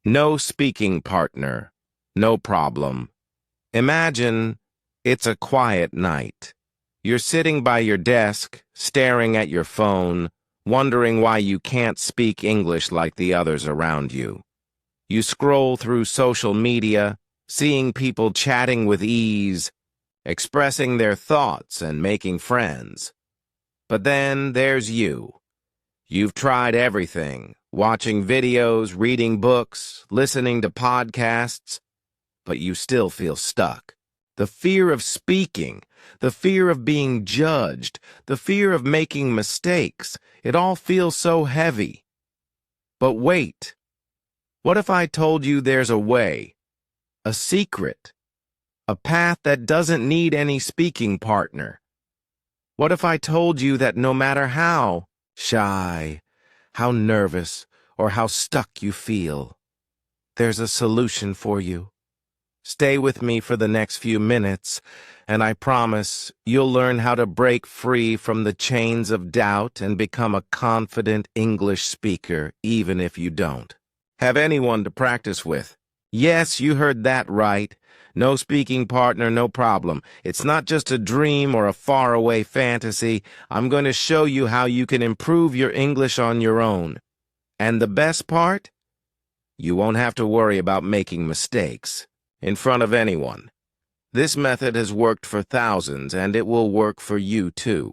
No speaking partner. No problem. Imagine it's a quiet night. You're sitting by your desk, staring at your phone, wondering why you can't speak English like the others around you. You scroll through social media, seeing people chatting with ease, expressing their thoughts and making friends. But then there's you. You've tried everything, watching videos, reading books, listening to podcasts, but you still feel stuck. The fear of speaking, the fear of being judged, the fear of making mistakes, it all feels so heavy. But wait, what if I told you there's a way, a secret, a path that doesn't need any speaking partner? What if I told you that no matter how shy, how nervous, or how stuck you feel, there's a solution for you? Stay with me for the next few minutes, and I promise you'll learn how to break free from the chains of doubt and become a confident English speaker, even if you don't have anyone to practice with. Yes, you heard that right. No speaking partner, no problem. It's not just a dream or a faraway fantasy. I'm going to show you how you can improve your English on your own. And the best part? You won't have to worry about making mistakes in front of anyone. This method has worked for thousands, and it will work for you too.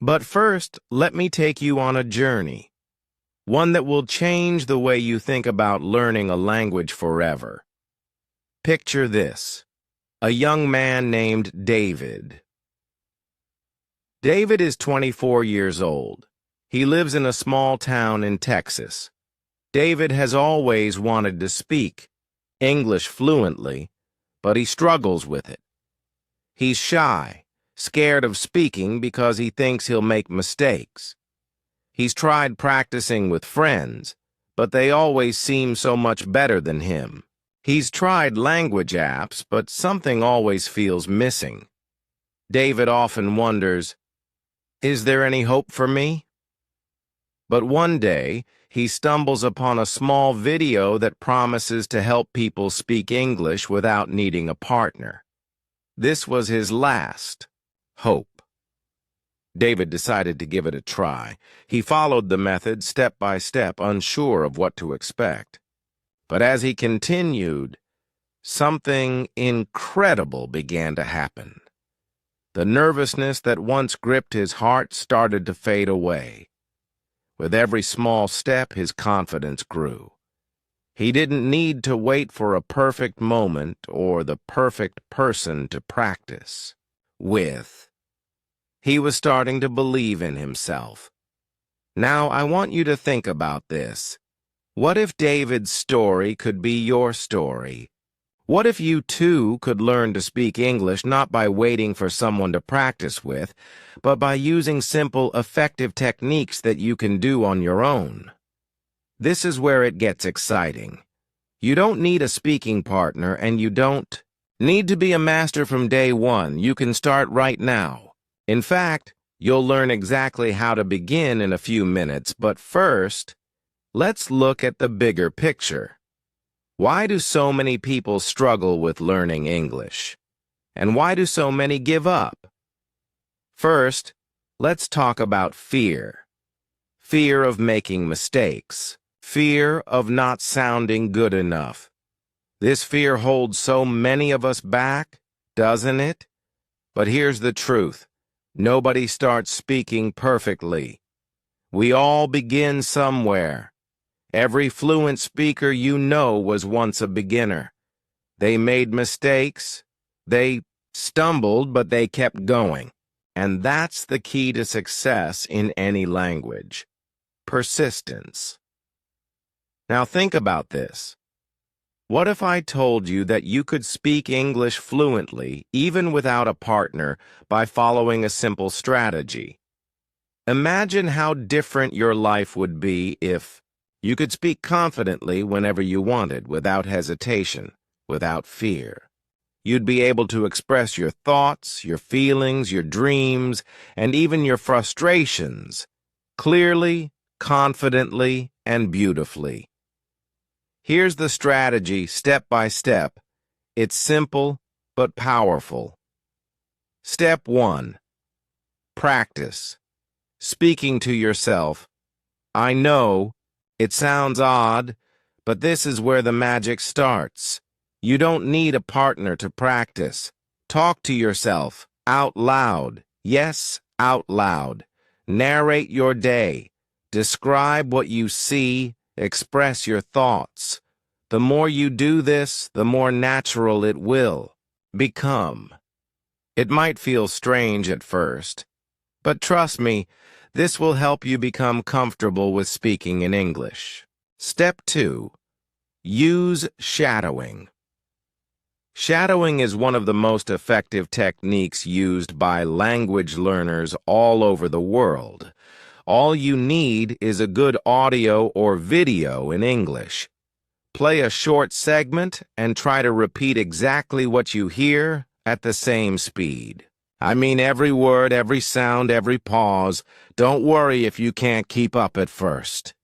But first, let me take you on a journey. One that will change the way you think about learning a language forever. Picture this: a young man named David. David is 24 years old. He lives in a small town in Texas. David has always wanted to speak English fluently, but he struggles with it. He's shy, scared of speaking because he thinks he'll make mistakes. He's tried practicing with friends, but they always seem so much better than him. He's tried language apps, but something always feels missing. David often wonders, is there any hope for me? But one day, he stumbles upon a small video that promises to help people speak English without needing a partner. This was his last hope. David decided to give it a try. He followed the method step by step, unsure of what to expect. But as he continued, something incredible began to happen. The nervousness that once gripped his heart started to fade away. With every small step, his confidence grew. He didn't need to wait for a perfect moment or the perfect person to practice with. He was starting to believe in himself. Now, I want you to think about this. What if David's story could be your story? What if you too could learn to speak English not by waiting for someone to practice with, but by using simple, effective techniques that you can do on your own? This is where it gets exciting. You don't need a speaking partner, and you don't need to be a master from day one. You can start right now. In fact, you'll learn exactly how to begin in a few minutes, but first, let's look at the bigger picture. Why do so many people struggle with learning English? And why do so many give up? First, let's talk about fear. Fear of making mistakes. Fear of not sounding good enough. This fear holds so many of us back, doesn't it? But here's the truth. Nobody starts speaking perfectly. We all begin somewhere. Every fluent speaker you know was once a beginner. They made mistakes. They stumbled, but they kept going. And that's the key to success in any language. Persistence. Now think about this. What if I told you that you could speak English fluently, even without a partner, by following a simple strategy? Imagine how different your life would be if you could speak confidently whenever you wanted, without hesitation, without fear. You'd be able to express your thoughts, your feelings, your dreams, and even your frustrations, clearly, confidently, and beautifully. Here's the strategy, step by step. It's simple, but powerful. Step 1. Practice. Speaking to yourself. I know, it sounds odd, but this is where the magic starts. You don't need a partner to practice. Talk to yourself, out loud. Yes, out loud. Narrate your day. Describe what you see. Express your thoughts. The more you do this, the more natural it will become. It might feel strange at first, but trust me, this will help you become comfortable with speaking in English. Step 2. Use shadowing. Shadowing is one of the most effective techniques used by language learners all over the world. All you need is a good audio or video in English. Play a short segment and try to repeat exactly what you hear at the same speed. I mean every word, every sound, every pause. Don't worry if you can't keep up at first.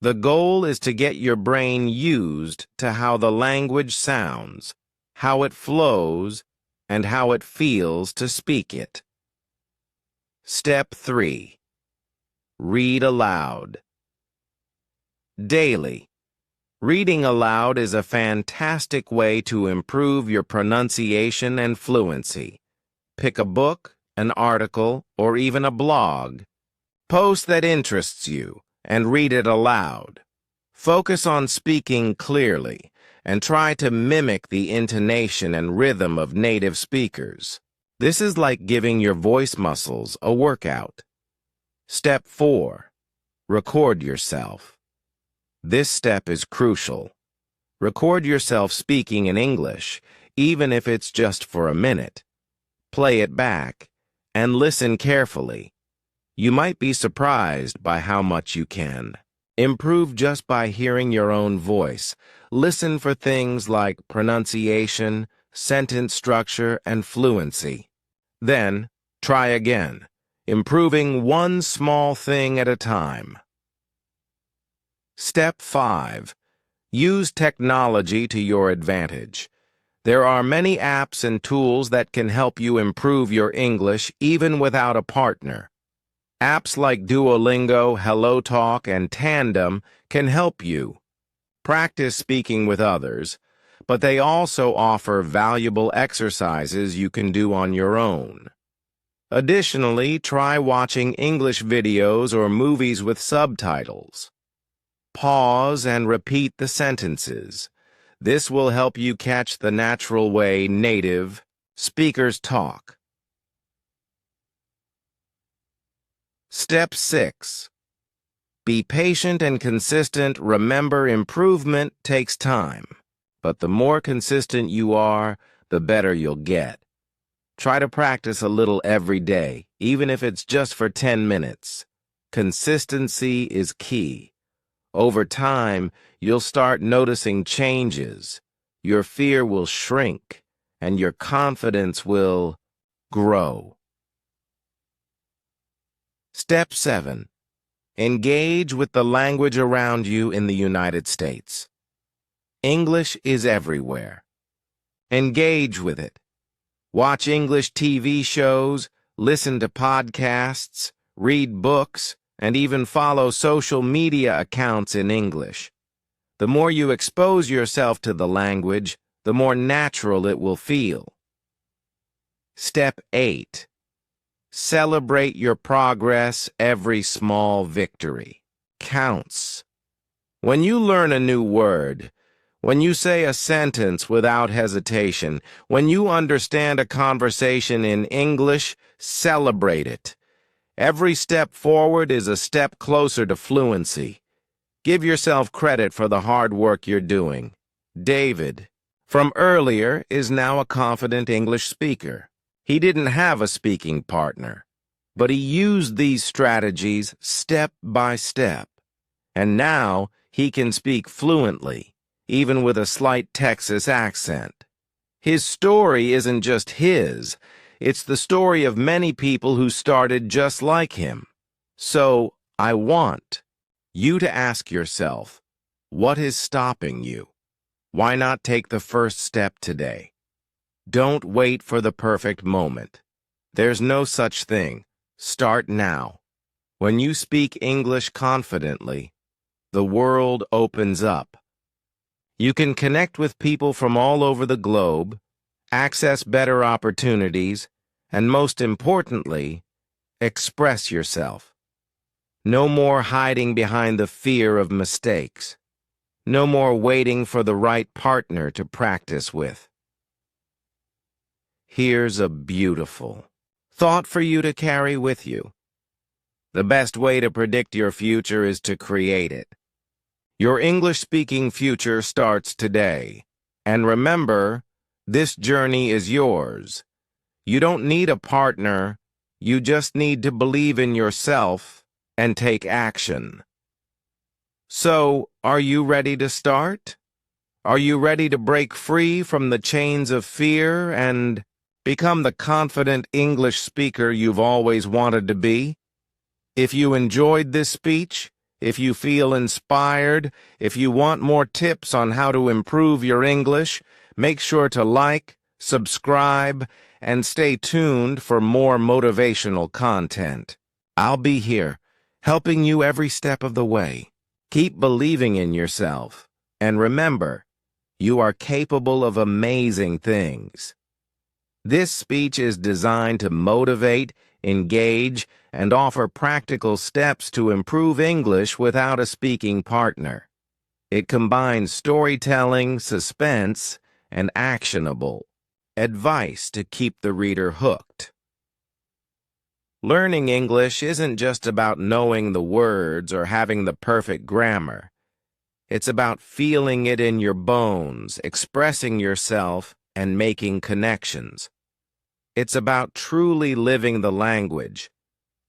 The goal is to get your brain used to how the language sounds, how it flows, and how it feels to speak it. Step 3. Read aloud. Daily. Reading aloud is a fantastic way to improve your pronunciation and fluency. Pick a book, an article, or even a blog. Post that interests you and read it aloud. Focus on speaking clearly and try to mimic the intonation and rhythm of native speakers. This is like giving your voice muscles a workout. Step 4. Record yourself. This step is crucial. Record yourself speaking in English, even if it's just for a minute. Play it back and listen carefully. You might be surprised by how much you can improve just by hearing your own voice. Listen for things like pronunciation, sentence structure, and fluency. Then, try again, improving one small thing at a time. Step 5. Use technology to your advantage. There are many apps and tools that can help you improve your English even without a partner. Apps like Duolingo, HelloTalk, and Tandem can help you practice speaking with others, but they also offer valuable exercises you can do on your own. Additionally, try watching English videos or movies with subtitles. Pause and repeat the sentences. This will help you catch the natural way native speakers talk. Step 6. Be patient and consistent. Remember, improvement takes time, but the more consistent you are, the better you'll get. Try to practice a little every day, even if it's just for 10 minutes. Consistency is key. Over time, you'll start noticing changes. Your fear will shrink, and your confidence will grow. Step 7. Engage with the language around you in the United States. English is everywhere. Engage with it. Watch English TV shows, listen to podcasts, read books, and even follow social media accounts in English. The more you expose yourself to the language, the more natural it will feel. Step 8. Celebrate your progress. Every small victory counts. When you learn a new word, when you say a sentence without hesitation, when you understand a conversation in English, celebrate it. Every step forward is a step closer to fluency. Give yourself credit for the hard work you're doing. David, from earlier, is now a confident English speaker. He didn't have a speaking partner, but he used these strategies step by step. And now he can speak fluently, even with a slight Texas accent. His story isn't just his. It's the story of many people who started just like him. So, I want you to ask yourself, What is stopping you? Why not take the first step today? Don't wait for the perfect moment. There's no such thing. Start now. When you speak English confidently, the world opens up. You can connect with people from all over the globe, access better opportunities, and most importantly, express yourself. No more hiding behind the fear of mistakes. No more waiting for the right partner to practice with. Here's a beautiful thought for you to carry with you. The best way to predict your future is to create it. Your English-speaking future starts today. And remember, this journey is yours. You don't need a partner. You just need to believe in yourself and take action. So, are you ready to start? Are you ready to break free from the chains of fear and become the confident English speaker you've always wanted to be? If you enjoyed this speech, if you feel inspired, if you want more tips on how to improve your English, make sure to like, subscribe, and stay tuned for more motivational content. I'll be here, helping you every step of the way. Keep believing in yourself, and remember, you are capable of amazing things. This speech is designed to motivate, engage, and offer practical steps to improve English without a speaking partner. It combines storytelling, suspense, and actionable advice to keep the reader hooked. Learning English isn't just about knowing the words or having the perfect grammar. It's about feeling it in your bones, expressing yourself, and making connections. It's about truly living the language,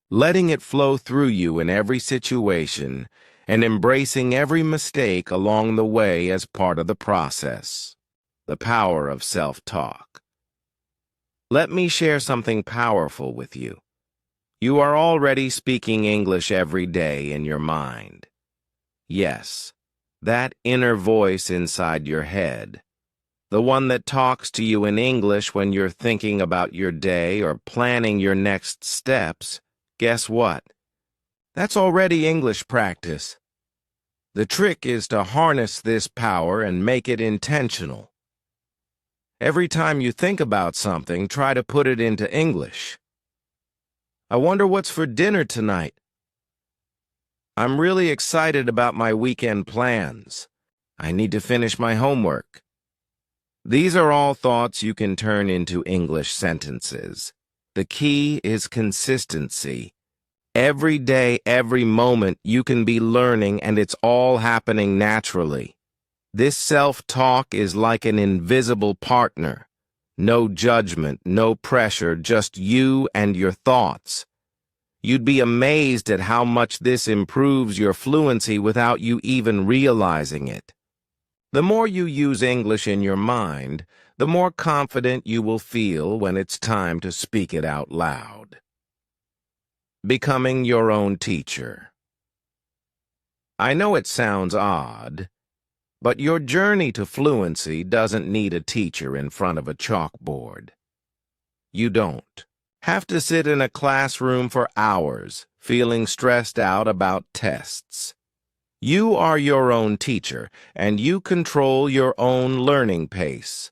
letting it flow through you in every situation, and embracing every mistake along the way as part of the process. The power of self-talk. Let me share something powerful with you. You are already speaking English every day in your mind. Yes, that inner voice inside your head. The one that talks to you in English when you're thinking about your day or planning your next steps. Guess what? That's already English practice. The trick is to harness this power and make it intentional. Every time you think about something, try to put it into English. I wonder what's for dinner tonight. I'm really excited about my weekend plans. I need to finish my homework. These are all thoughts you can turn into English sentences. The key is consistency. Every day, every moment, you can be learning, and it's all happening naturally. This self-talk is like an invisible partner. No judgment, no pressure, just you and your thoughts. You'd be amazed at how much this improves your fluency without you even realizing it. The more you use English in your mind, the more confident you will feel when it's time to speak it out loud. Becoming your own teacher. I know it sounds odd, but your journey to fluency doesn't need a teacher in front of a chalkboard. You don't have to sit in a classroom for hours, feeling stressed out about tests. You are your own teacher, and you control your own learning pace.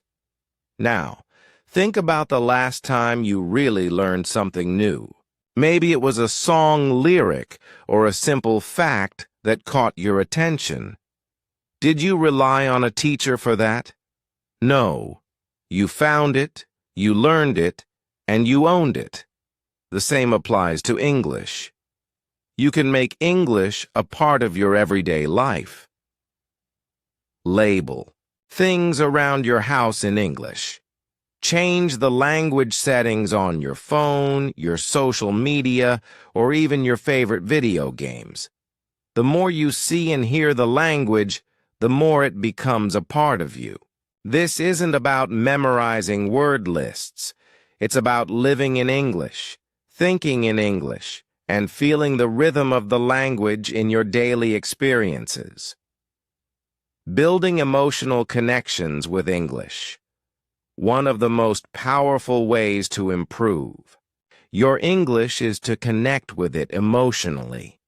Now, think about the last time you really learned something new. Maybe it was a song lyric or a simple fact that caught your attention. Did you rely on a teacher for that? No. You found it, you learned it, and you owned it. The same applies to English. You can make English a part of your everyday life. Label things around your house in English. Change the language settings on your phone, your social media, or even your favorite video games. The more you see and hear the language, the more it becomes a part of you. This isn't about memorizing word lists. It's about living in English, thinking in English, and feeling the rhythm of the language in your daily experiences. Building emotional connections with English. One of the most powerful ways to improve your English is to connect with it emotionally.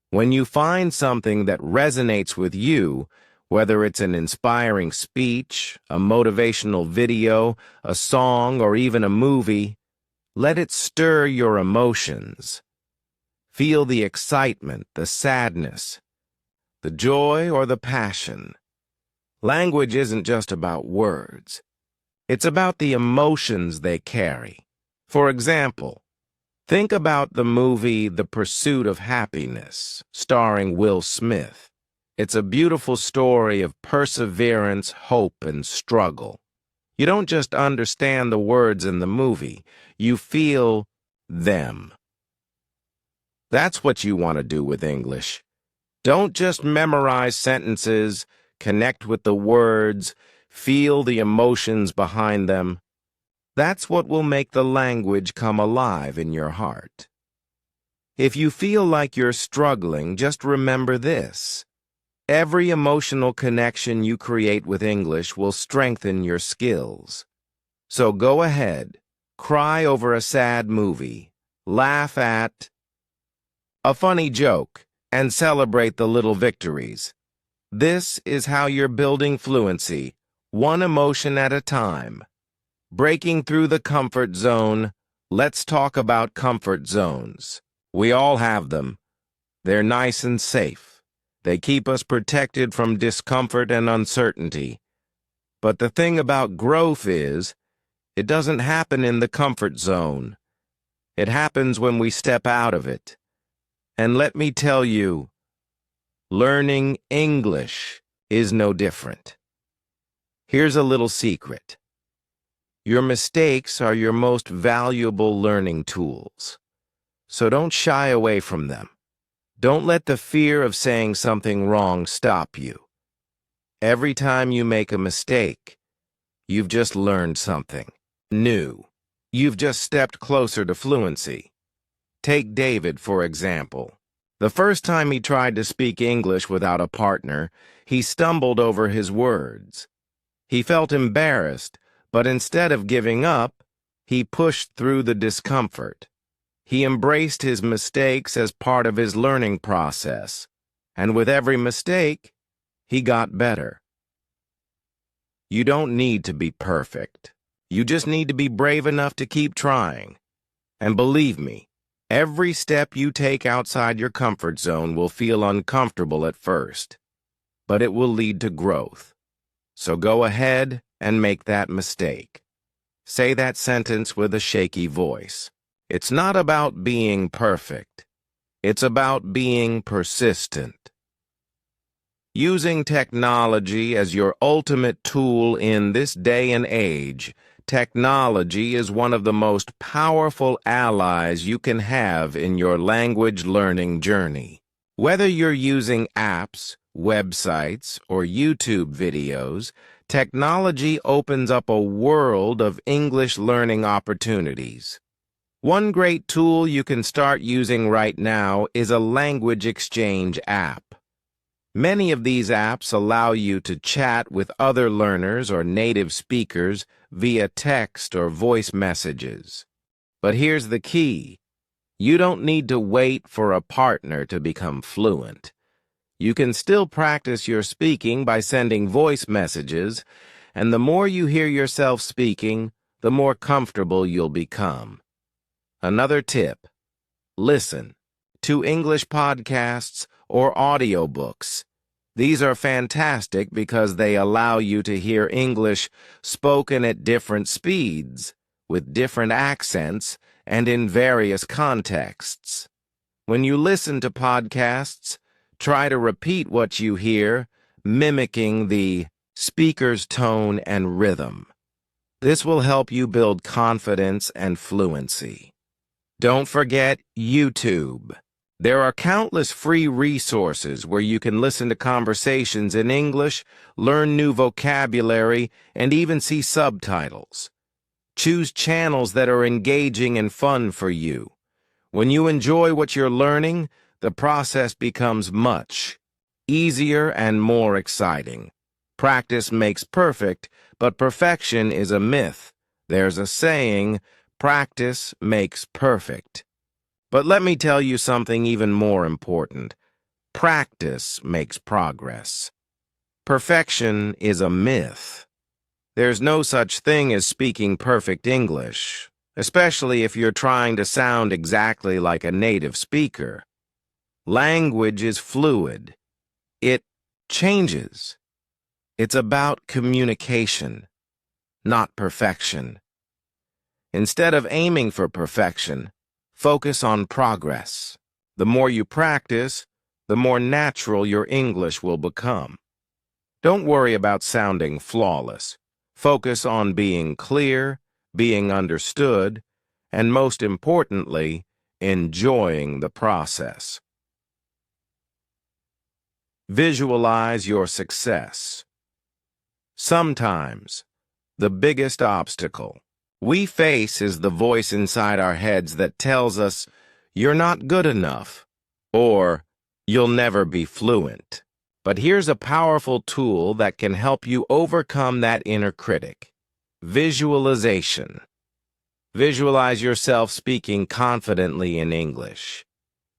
When you find something that resonates with you, whether it's an inspiring speech, a motivational video, a song, or even a movie, let it stir your emotions. Feel the excitement, the sadness, the joy, or the passion. Language isn't just about words. It's about the emotions they carry. For example, think about the movie The Pursuit of Happiness, starring Will Smith. It's a beautiful story of perseverance, hope, and struggle. You don't just understand the words in the movie, you feel them. That's what you want to do with English. Don't just memorize sentences, connect with the words, feel the emotions behind them. That's what will make the language come alive in your heart. If you feel like you're struggling, just remember this. Every emotional connection you create with English will strengthen your skills. So go ahead, cry over a sad movie, laugh at a funny joke, and celebrate the little victories. This is how you're building fluency, one emotion at a time. Breaking through the comfort zone. Let's talk about comfort zones. We all have them. They're nice and safe. They keep us protected from discomfort and uncertainty. But the thing about growth is, it doesn't happen in the comfort zone. It happens when we step out of it. And let me tell you, learning English is no different. Here's a little secret. Your mistakes are your most valuable learning tools. So don't shy away from them. Don't let the fear of saying something wrong stop you. Every time you make a mistake, you've just learned something new. You've just stepped closer to fluency. Take David, for example. The first time he tried to speak English without a partner, he stumbled over his words. He felt embarrassed, but instead of giving up, he pushed through the discomfort. He embraced his mistakes as part of his learning process, and with every mistake, he got better. You don't need to be perfect. You just need to be brave enough to keep trying. And believe me, every step you take outside your comfort zone will feel uncomfortable at first, but it will lead to growth. So go ahead and make that mistake. Say that sentence with a shaky voice. It's not about being perfect. It's about being persistent. Using technology as your ultimate tool in this day and age, technology is one of the most powerful allies you can have in your language learning journey. Whether you're using apps, websites, or YouTube videos, technology opens up a world of English learning opportunities. One great tool you can start using right now is a language exchange app. Many of these apps allow you to chat with other learners or native speakers via text or voice messages. But here's the key. You don't need to wait for a partner to become fluent. You can still practice your speaking by sending voice messages, and the more you hear yourself speaking, the more comfortable you'll become. Another tip: listen to English podcasts or audiobooks. These are fantastic because they allow you to hear English spoken at different speeds, with different accents, and in various contexts. When you listen to podcasts, try to repeat what you hear, mimicking the speaker's tone and rhythm. This will help you build confidence and fluency. Don't forget YouTube. There are countless free resources where you can listen to conversations in English, learn new vocabulary, and even see subtitles. Choose channels that are engaging and fun for you. When you enjoy what you're learning, the process becomes much easier and more exciting. Practice makes perfect, but perfection is a myth. There's a saying, practice makes perfect. But let me tell you something even more important. Practice makes progress. Perfection is a myth. There's no such thing as speaking perfect English, especially if you're trying to sound exactly like a native speaker. Language is fluid. It changes. It's about communication, not perfection. Instead of aiming for perfection, focus on progress. The more you practice, the more natural your English will become. Don't worry about sounding flawless. Focus on being clear, being understood, and most importantly, enjoying the process. Visualize your success. Sometimes, the biggest obstacle we face is the voice inside our heads that tells us, "You're not good enough," or "You'll never be fluent." But here's a powerful tool that can help you overcome that inner critic. Visualization. Visualize yourself speaking confidently in English.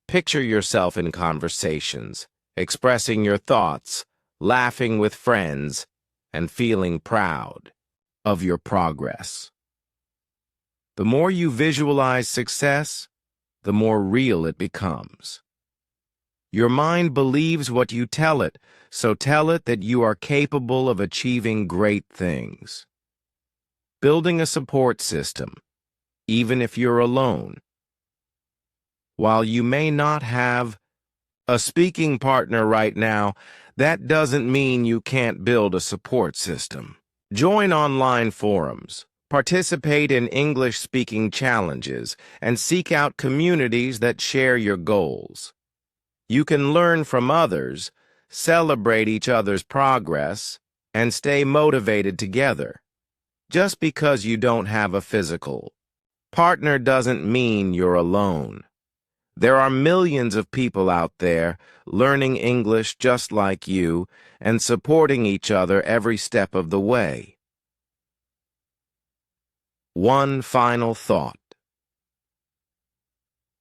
Picture yourself in conversations, expressing your thoughts, laughing with friends, and feeling proud of your progress. The more you visualize success, the more real it becomes. Your mind believes what you tell it, so tell it that you are capable of achieving great things. Building a support system, even if you're alone. While you may not have a speaking partner right now, that doesn't mean you can't build a support system. Join online forums, participate in English-speaking challenges, and seek out communities that share your goals. You can learn from others, celebrate each other's progress, and stay motivated together. Just because you don't have a physical partner doesn't mean you're alone. There are millions of people out there learning English just like you and supporting each other every step of the way. One final thought.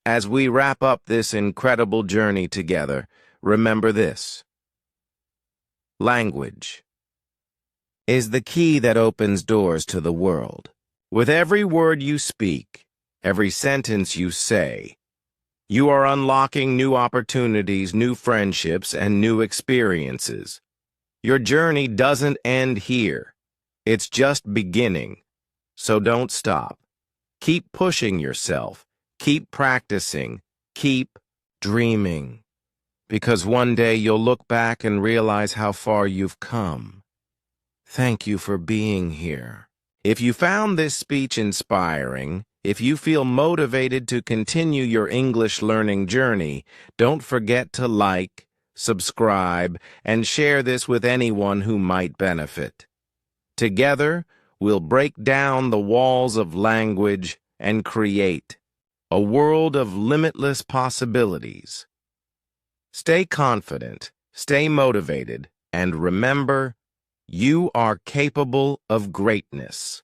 As we wrap up this incredible journey together, remember this. Language is the key that opens doors to the world. With every word you speak, every sentence you say, you are unlocking new opportunities, new friendships, and new experiences. Your journey doesn't end here. It's just beginning. So don't stop. Keep pushing yourself. Keep practicing. Keep dreaming. Because one day you'll look back and realize how far you've come. Thank you for being here. If you found this speech inspiring, if you feel motivated to continue your English learning journey, don't forget to like, subscribe, and share this with anyone who might benefit. Together, we'll break down the walls of language and create a world of limitless possibilities. Stay confident, stay motivated, and remember, you are capable of greatness.